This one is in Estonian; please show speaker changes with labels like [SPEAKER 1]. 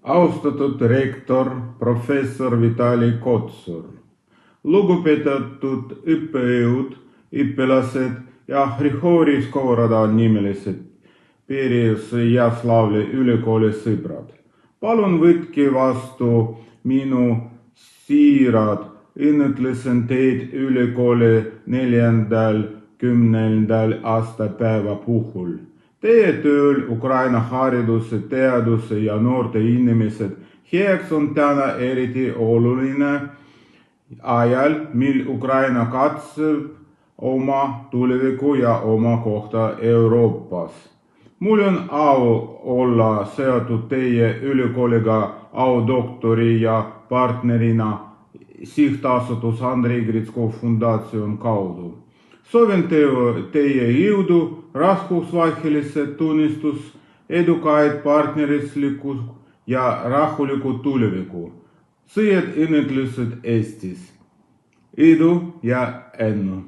[SPEAKER 1] Austatud rektor, professor Vitali Kotsur, lugupeetud õppejõud, õpilased ja Grigori Skovoroda nimelised Peresjaslavli ülikooli sõbrad. Palun võtke vastu minu siirad õnnitlesin teid ülikooli 40. aastapäeva puhul. Teie tööl Ukraina hariduse, teaduse ja noorte inimesed heaks on täna eriti oluline ajal, mil Ukraina katseb oma tuleviku ja oma kohta Euroopas. Mul on au olla seotud teie ülikooliga audoktori ja partnerina sihtasutus Andrei Gritskov fundatsioon kaudu. Soovin teie jõudu, rahvusvahelise tunnistus, edukaid partnerluslikku ja rahulikku tulevikku. Sõjad õnnitlused Eestis. Edu ja ennu!